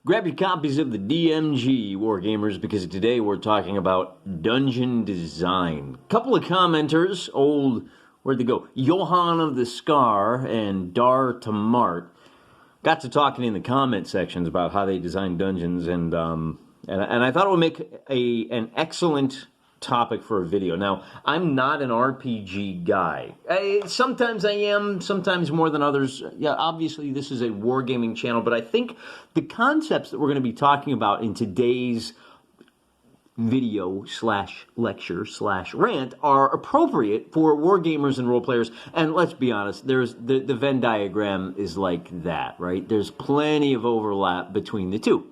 Grab your copies of the DMG, Wargamers, because today we're talking about dungeon design. Couple of commenters, where'd they go? Johan of the Scar and Dar Tamart got to talking in the comment sections about how they design dungeons, and I thought it would make an excellent topic for a video. Now, I'm not an RPG guy. Sometimes I am, sometimes more than others. Yeah, obviously this is a wargaming channel, but I think the concepts that we're going to be talking about in today's video slash lecture slash rant are appropriate for wargamers and role players. And let's be honest, there's the Venn diagram is like that, right? There's plenty of overlap between the two.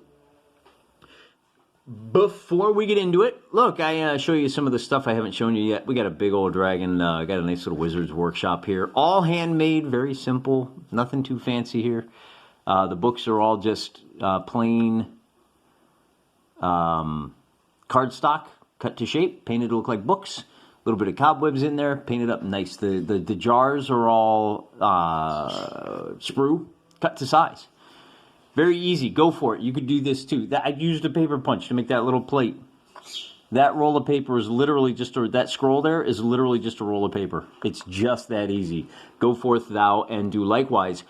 Before we get into it, look, I show you some of the stuff I haven't shown you yet. We got a big old dragon, got a nice little wizard's workshop here. All handmade, very simple, nothing too fancy here. The books are all just plain cardstock, cut to shape, painted to look like books. A little bit of cobwebs in there, painted up nice. The jars are all sprue, cut to size. Very easy. Go for it. You could do this too. I used a paper punch to make that little plate. That roll of paper is literally just, that scroll there is literally just a roll of paper. It's just that easy. Go forth thou and do likewise.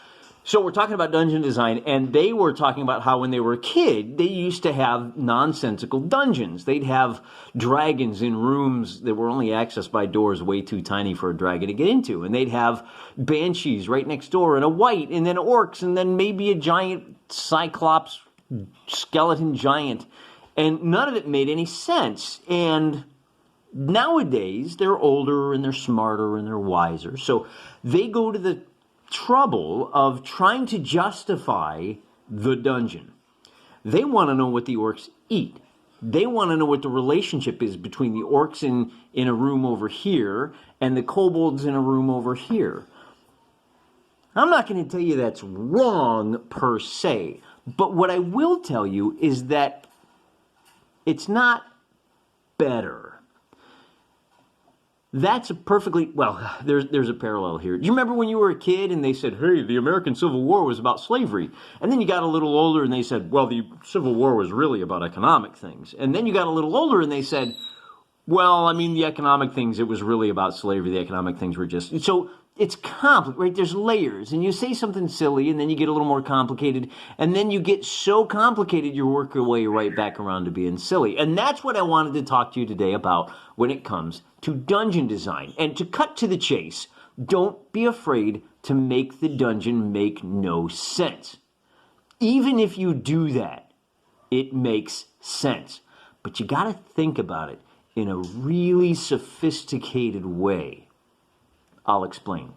So we're talking about dungeon design, and they were talking about how when they were a kid, they used to have nonsensical dungeons. They'd have dragons in rooms that were only accessed by doors way too tiny for a dragon to get into. And they'd have banshees right next door, and a white, and then orcs, and then maybe a giant cyclops skeleton giant. And none of it made any sense. And nowadays, they're older, and they're smarter, and they're wiser. So they go to the trouble of trying to justify the dungeon. They want to know what the orcs eat. They want to know what the relationship is between the orcs in a room over here and the kobolds in a room over here. I'm not going to tell you that's wrong per se, but what I will tell you is that it's not better. That's a perfectly, well, there's a parallel here. Do you remember when you were a kid and they said, hey, the American Civil War was about slavery? And then you got a little older and they said, well, the Civil War was really about economic things. And then you got a little older and they said, well, I mean, the economic things, it was really about slavery. The economic things were just, so it's complicated, right? There's layers, and you say something silly, and then you get a little more complicated, and then you get so complicated, you work your way right back around to being silly. And that's what I wanted to talk to you today about when it comes to dungeon design. And to cut to the chase, don't be afraid to make the dungeon make no sense. Even if you do that, it makes sense. But you got to think about it in a really sophisticated way. I'll explain.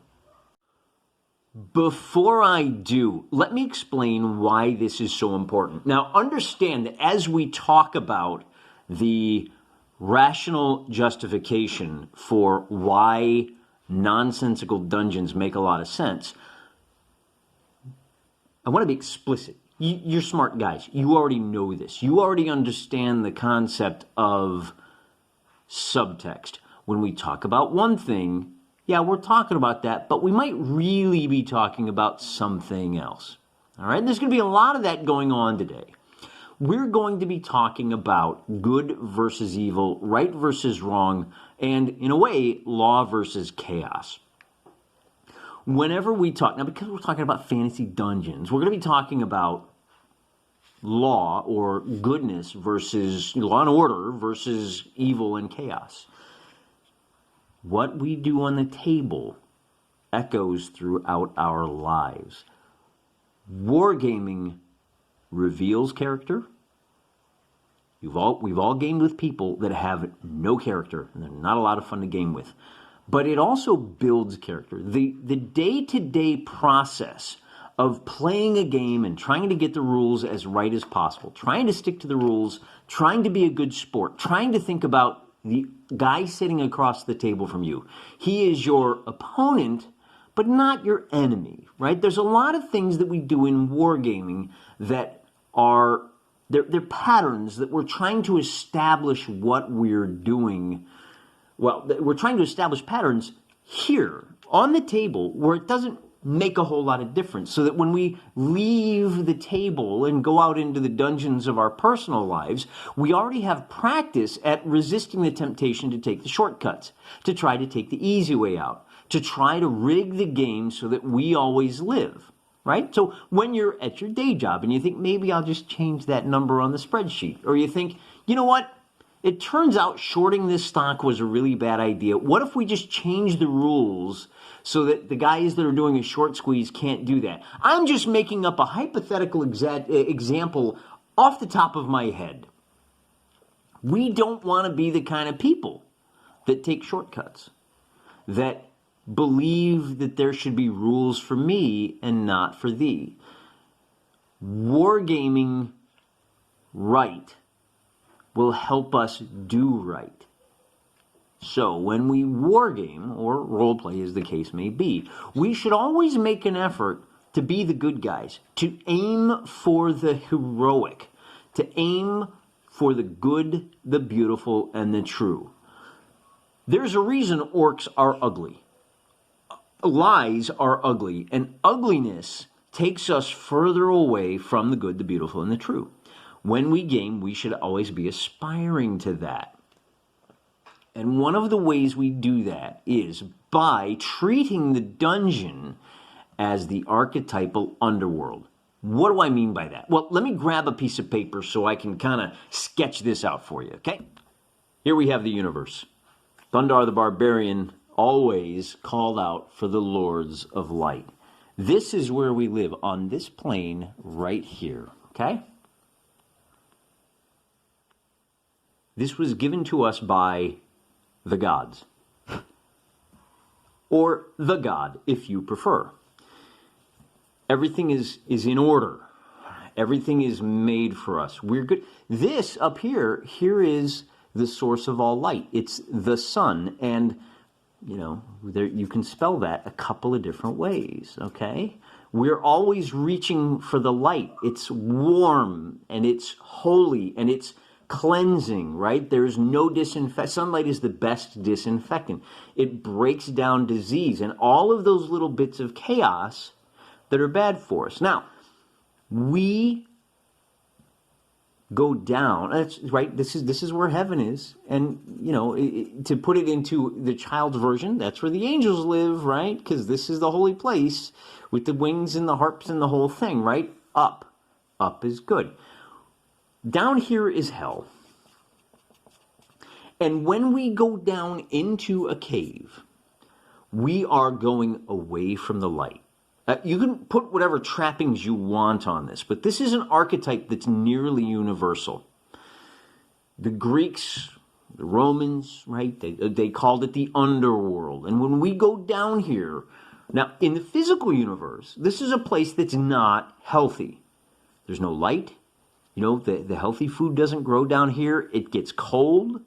Before I do, let me explain why this is so important. Now, understand that as we talk about the rational justification for why nonsensical dungeons make a lot of sense, I want to be explicit. You're smart guys. You already know this. You already understand the concept of subtext. When we talk about one thing, yeah, we're talking about that, but we might really be talking about something else. All right? There's going to be a lot of that going on today. We're going to be talking about good versus evil, right versus wrong, and in a way, law versus chaos. Whenever we talk, now because we're talking about fantasy dungeons, we're going to be talking about law or goodness versus law and order versus evil and chaos. What we do on the table echoes throughout our lives. Wargaming reveals character. We've all gamed with people that have no character, and they're not a lot of fun to game with. But it also builds character. The day-to-day process of playing a game and trying to get the rules as right as possible, trying to stick to the rules, trying to be a good sport, trying to think about the guy sitting across the table from you. He is your opponent, but not your enemy, right? There's a lot of things that we do in wargaming that are, they're patterns that we're trying to establish what we're doing. Well, we're trying to establish patterns here on the table where it doesn't make a whole lot of difference. So that when we leave the table and go out into the dungeons of our personal lives, we already have practice at resisting the temptation to take the shortcuts, to try to take the easy way out, to try to rig the game so that we always live, right? So when you're at your day job and you think, maybe I'll just change that number on the spreadsheet, or you think, you know what? It turns out shorting this stock was a really bad idea. What if we just change the rules so that the guys that are doing a short squeeze can't do that? I'm just making up a hypothetical example off the top of my head. We don't want to be the kind of people that take shortcuts, that believe that there should be rules for me and not for thee. Wargaming right will help us do right. So when we wargame, or roleplay as the case may be, we should always make an effort to be the good guys, to aim for the heroic, to aim for the good, the beautiful, and the true. There's a reason orcs are ugly. Lies are ugly, and ugliness takes us further away from the good, the beautiful, and the true. When we game, we should always be aspiring to that. And one of the ways we do that is by treating the dungeon as the archetypal underworld. What do I mean by that? Well, let me grab a piece of paper so I can kind of sketch this out for you, okay? Here we have the universe. Thundar the Barbarian always called out for the Lords of Light. This is where we live, on this plane right here, okay? This was given to us by the gods, or the god, if you prefer. Everything is in order. Everything is made for us. We're good. This up here is the source of all light. It's the sun, and you can spell that a couple of different ways, okay? We're always reaching for the light. It's warm, and it's holy, and it's cleansing, right? There's no disinfect. Sunlight is the best disinfectant. It breaks down disease and all of those little bits of chaos that are bad for us. Now, we go down. That's right. This is where heaven is, and to put it into the child's version, that's where the angels live, right? Because this is the holy place with the wings and the harps and the whole thing, right? Up is good. Down here is hell. And when we go down into a cave, we are going away from the light. You can put whatever trappings you want on this, but this is an archetype that's nearly universal. The Greeks, the Romans, right, they called it the underworld. And when we go down here, now in the physical universe, this is a place that's not healthy. There's no light. The healthy food doesn't grow down here. It gets cold,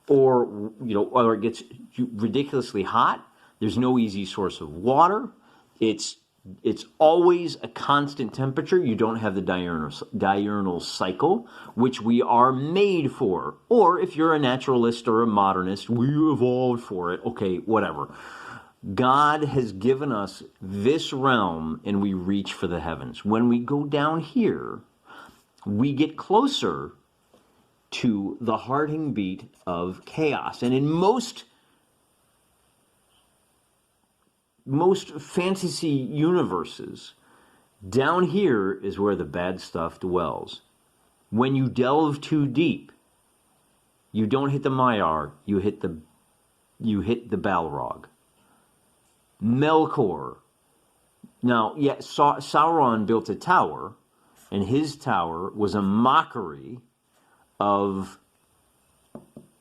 or it gets ridiculously hot. There's no easy source of water. It's always a constant temperature. You don't have the diurnal cycle, which we are made for. Or if you're a naturalist or a modernist, we evolved for it. Okay, whatever. God has given us this realm, and we reach for the heavens. When we go down here, we get closer to the hearting beat of chaos. And in most fantasy universes, down here is where the bad stuff dwells. When you delve too deep, you don't hit the Maiar, you hit the Balrog. Melkor. Now, Sauron built a tower, and his tower was a mockery of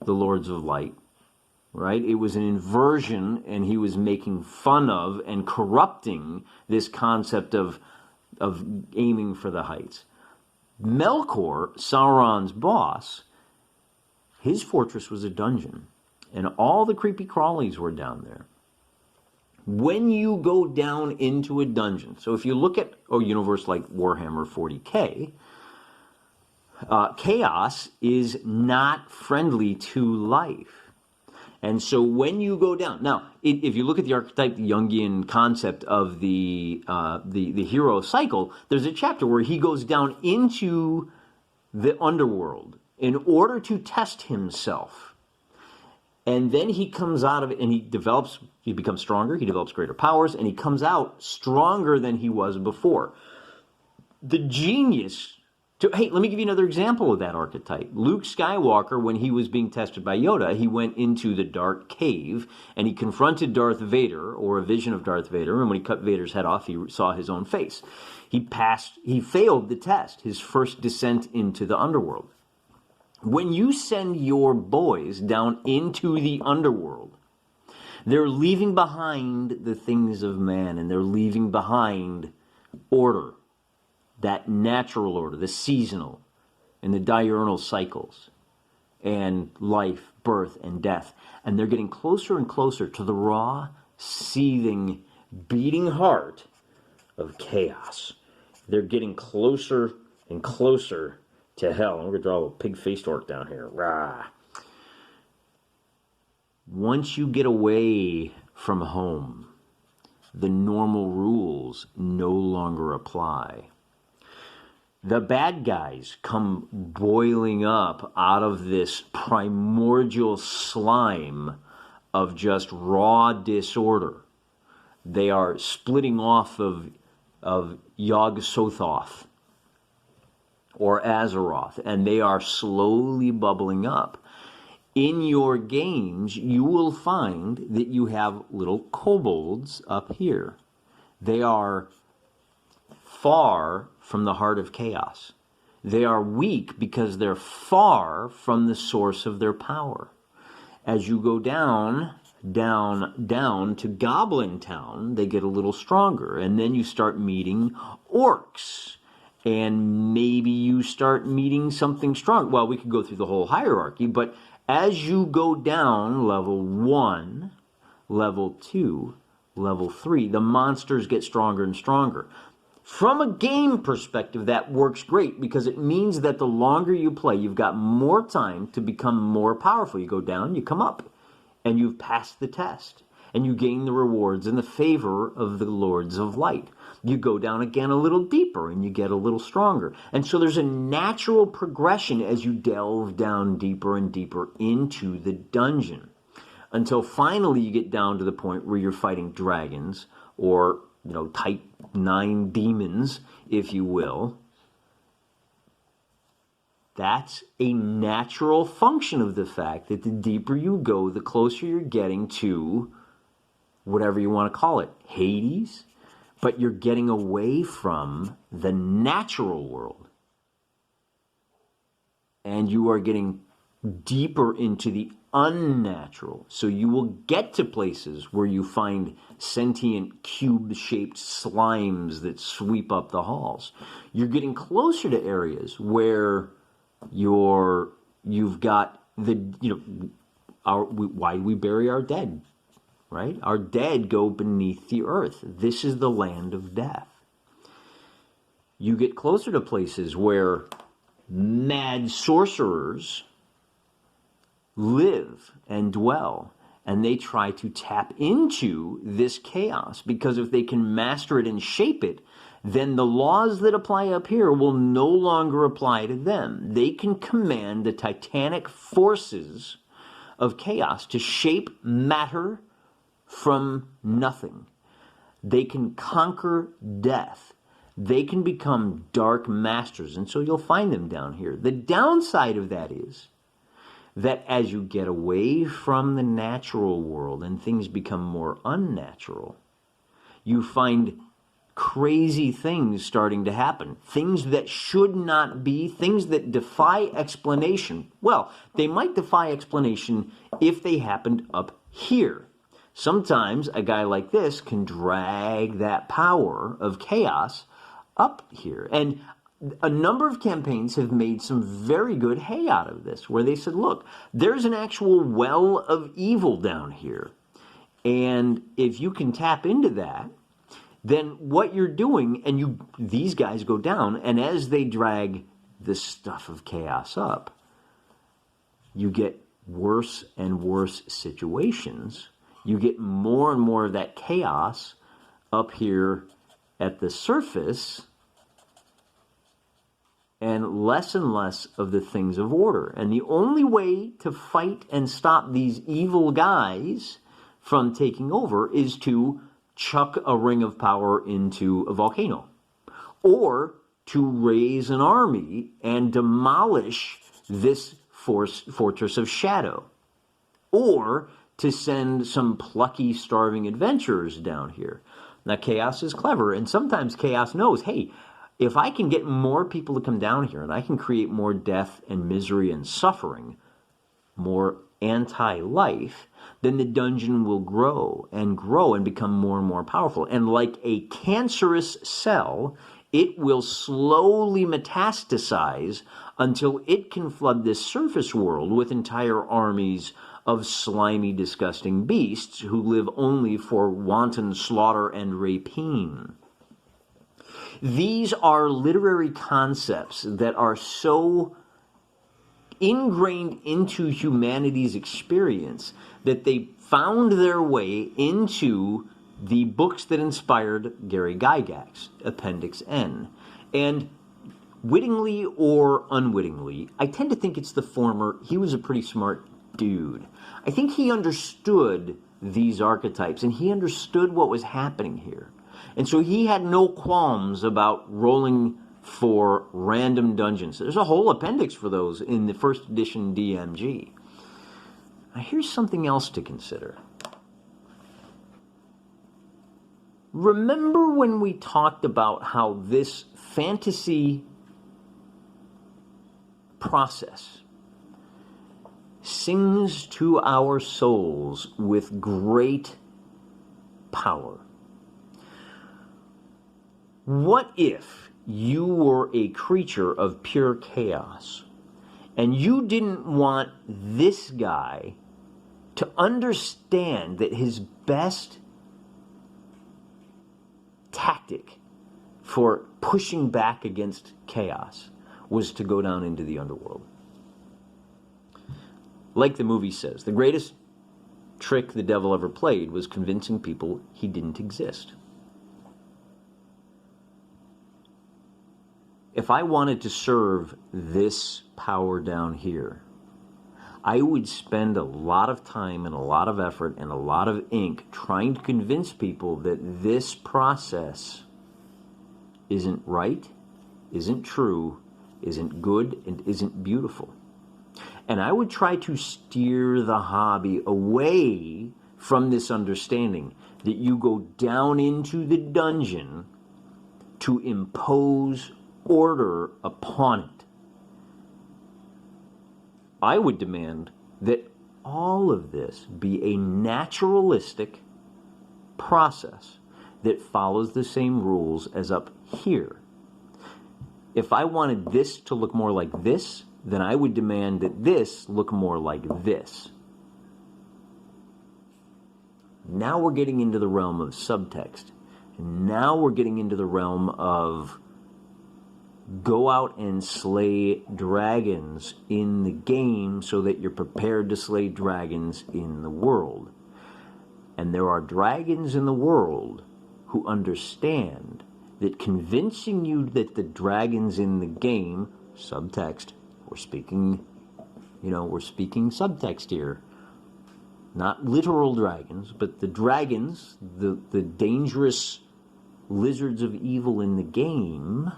the Lords of Light, right? It was an inversion, and he was making fun of and corrupting this concept of aiming for the heights. Melkor, Sauron's boss, his fortress was a dungeon, and all the creepy crawlies were down there. When you go down into a dungeon, so if you look at a universe like Warhammer 40K, chaos is not friendly to life. And so when you go down, now if you look at the archetype, the Jungian concept of the hero cycle, there's a chapter where he goes down into the underworld in order to test himself. And then he comes out of it and he becomes stronger, he develops greater powers, and he comes out stronger than he was before. The genius... Hey, let me give you another example of that archetype. Luke Skywalker, when he was being tested by Yoda, he went into the dark cave and he confronted Darth Vader, or a vision of Darth Vader, and when he cut Vader's head off, he saw his own face. He failed the test, his first descent into the underworld. When you send your boys down into the underworld, they're leaving behind the things of man, and they're leaving behind order. That natural order, the seasonal and the diurnal cycles, and life, birth, and death. And they're getting closer and closer to the raw, seething, beating heart of chaos. They're getting closer and closer to hell. I'm going to draw a little pig-faced orc down here. Rah. Once you get away from home, the normal rules no longer apply. The bad guys come boiling up out of this primordial slime of just raw disorder. They are splitting off of Yog-Sothoth or Azeroth, and they are slowly bubbling up. In your games, you will find that you have little kobolds up here. They are far from the heart of chaos. They are weak because they're far from the source of their power. As you go down to Goblin Town, they get a little stronger, and then you start meeting orcs, and maybe you start meeting something strong. Well, we could go through the whole hierarchy, but as you go down level 1, level 2, level 3, the monsters get stronger and stronger. From a game perspective, that works great because it means that the longer you play, you've got more time to become more powerful. You go down, you come up, and you've passed the test, and you gain the rewards and the favor of the Lords of Light. You go down again a little deeper, and you get a little stronger. And so there's a natural progression as you delve down deeper and deeper into the dungeon, until finally you get down to the point where you're fighting dragons, or type 9 demons, if you will. That's a natural function of the fact that the deeper you go, the closer you're getting to whatever you want to call it, Hades, but you're getting away from the natural world. And you are getting deeper into the unnatural. So you will get to places where you find sentient cube-shaped slimes that sweep up the halls. You're getting closer to areas where you've got why we bury our dead, right? Our dead go beneath the earth. This is the land of death. You get closer to places where mad sorcerers live and dwell, and they try to tap into this chaos, because if they can master it and shape it, then the laws that apply up here will no longer apply to them. They can command the titanic forces of chaos to shape matter from nothing. They can conquer death. They can become dark masters, and so you'll find them down here. The downside of that is that as you get away from the natural world and things become more unnatural, you find crazy things starting to happen. Things that should not be, things that defy explanation. Well, they might defy explanation if they happened up here. Sometimes a guy like this can drag that power of chaos up here. And a number of campaigns have made some very good hay out of this, where they said, look, there's an actual well of evil down here. And if you can tap into that, then what you're doing, and these guys go down, and as they drag the stuff of chaos up, you get worse and worse situations. You get more and more of that chaos up here at the surface, and less of the things of order. And the only way to fight and stop these evil guys from taking over is to chuck a ring of power into a volcano, or to raise an army and demolish this fortress of shadow, or to send some plucky, starving adventurers down here. Now, chaos is clever, and sometimes chaos knows, hey, if I can get more people to come down here and I can create more death and misery and suffering, more anti-life, then the dungeon will grow and become more and more powerful. And like a cancerous cell, it will slowly metastasize until it can flood this surface world with entire armies of slimy, disgusting beasts who live only for wanton slaughter and rapine. These are literary concepts that are so ingrained into humanity's experience that they found their way into the books that inspired Gary Gygax, Appendix N. And wittingly or unwittingly, I tend to think it's the former. He was a pretty smart dude. I think he understood these archetypes, and he understood what was happening here. And so he had no qualms about rolling for random dungeons. There's a whole appendix for those in the first edition DMG. Now here's something else to consider. Remember when we talked about how this fantasy process sings to our souls with great power? What if you were a creature of pure chaos and you didn't want this guy to understand that his best tactic for pushing back against chaos was to go down into the underworld? Like the movie says, the greatest trick the devil ever played was convincing people he didn't exist. If I wanted to serve this power down here, I would spend a lot of time and a lot of effort and a lot of ink trying to convince people that this process isn't right, isn't true, isn't good, and isn't beautiful. And I would try to steer the hobby away from this understanding that you go down into the dungeon to impose order upon it. I would demand that all of this be a naturalistic process that follows the same rules as up here. If I wanted this to look more like this, then I would demand that this look more like this. Now we're getting into the realm of subtext. And now we're getting into the realm of go out and slay dragons in the game so that you're prepared to slay dragons in the world. And there are dragons in the world who understand that convincing you that the dragons in the game, subtext, we're speaking subtext here, not literal dragons, but the dragons, the dangerous lizards of evil in the game,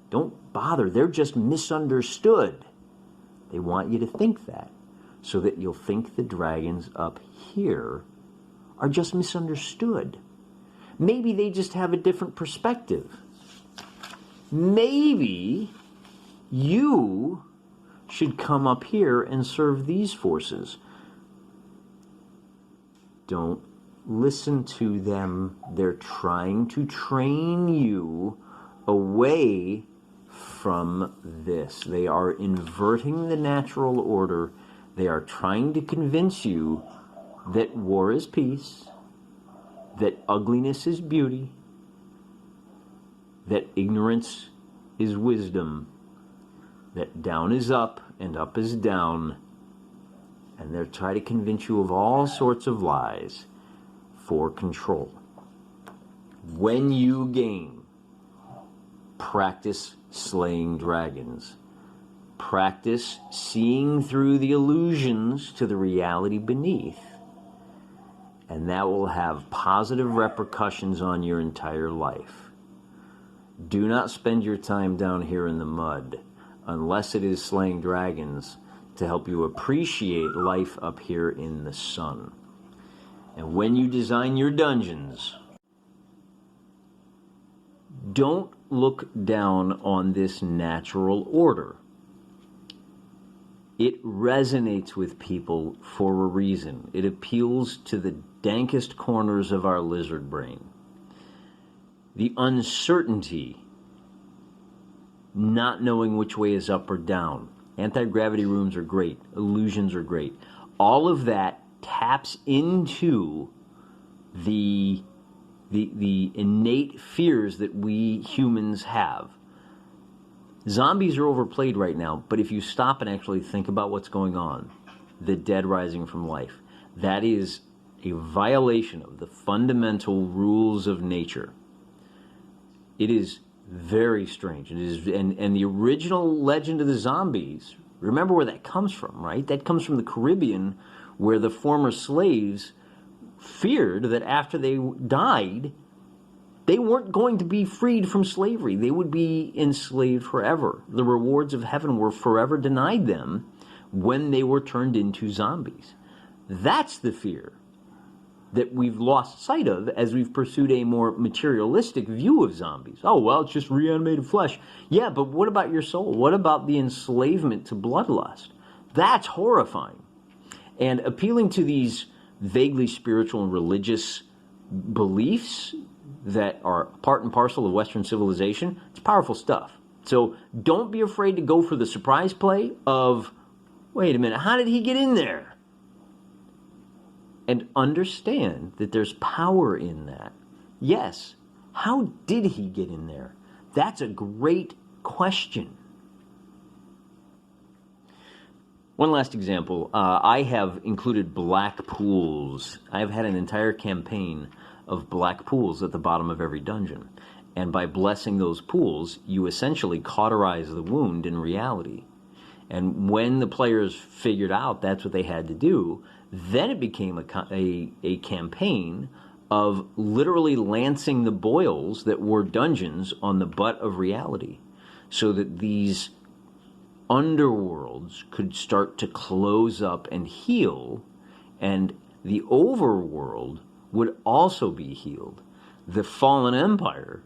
don't bother. They're just misunderstood. They want you to think that, so that you'll think the dragons up here are just misunderstood. Maybe they just have a different perspective. Maybe you should come up here and serve these forces. Don't listen to them. They're trying to train you away from this. They are inverting the natural order. They are trying to convince you that war is peace, that ugliness is beauty, that ignorance is wisdom, that down is up and up is down, And they'll try to convince you of all sorts of lies for control. When you game, practice slaying dragons. Practice seeing through the illusions to the reality beneath. And that will have positive repercussions on your entire life. Do not spend your time down here in the mud unless it is slaying dragons to help you appreciate life up here in the sun. And when you design your dungeons, don't look down on this natural order. It resonates with people for a reason. It appeals to the dankest corners of our lizard brain. The uncertainty, not knowing which way is up or down. Anti-gravity rooms are great. Illusions are great. All of that taps into the innate fears that we humans have. Zombies are overplayed right now, but if you stop and actually think about what's going on, the dead rising from life, that is a violation of the fundamental rules of nature. It is very strange. It is, and the original legend of the zombies, remember where that comes from, right? That comes from the Caribbean, where the former slaves feared that after they died, they weren't going to be freed from slavery. They would be enslaved forever. The rewards of heaven were forever denied them when they were turned into zombies. That's the fear that we've lost sight of as we've pursued a more materialistic view of zombies. Oh, well, it's just reanimated flesh. Yeah, but what about your soul? What about the enslavement to bloodlust? That's horrifying. And appealing to these vaguely spiritual and religious beliefs that are part and parcel of Western civilization, it's powerful stuff. So don't be afraid to go for the surprise play of, wait a minute, how did he get in there? And understand that there's power in that. Yes, how did he get in there? That's a great question. One last example. I have included black pools. I've had an entire campaign of black pools at the bottom of every dungeon. And by blessing those pools, you essentially cauterize the wound in reality. And when the players figured out that's what they had to do, then it became a campaign of literally lancing the boils that were dungeons on the butt of reality, so that these underworlds could start to close up and heal, and the overworld would also be healed. The fallen empire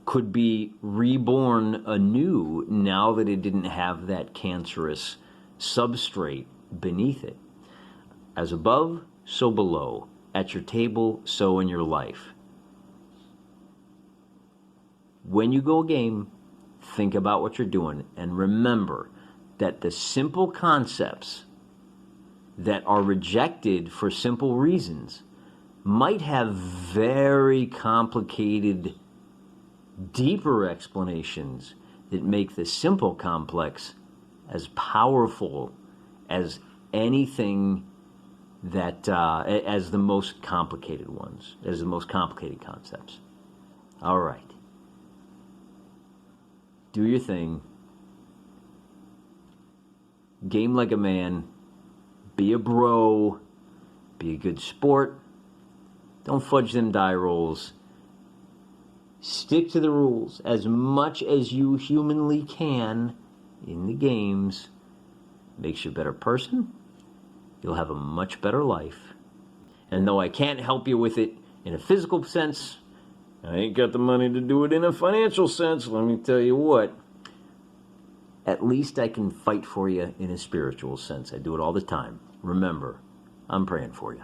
could be reborn anew now that it didn't have that cancerous substrate beneath it. As above, so below. At your table, so in your life. When you go game, think about what you're doing, and remember that the simple concepts that are rejected for simple reasons might have very complicated, deeper explanations that make the simple complex as powerful as anything that, as the most complicated ones, as the most complicated concepts. All right. Do your thing. Game like a man. Be a bro. Be a good sport. Don't fudge them die rolls. Stick to the rules as much as you humanly can in the games. Makes you a better person. You'll have a much better life. And though I can't help you with it in a physical sense, I ain't got the money to do it in a financial sense, let me tell you what. At least I can fight for you in a spiritual sense. I do it all the time. Remember, I'm praying for you.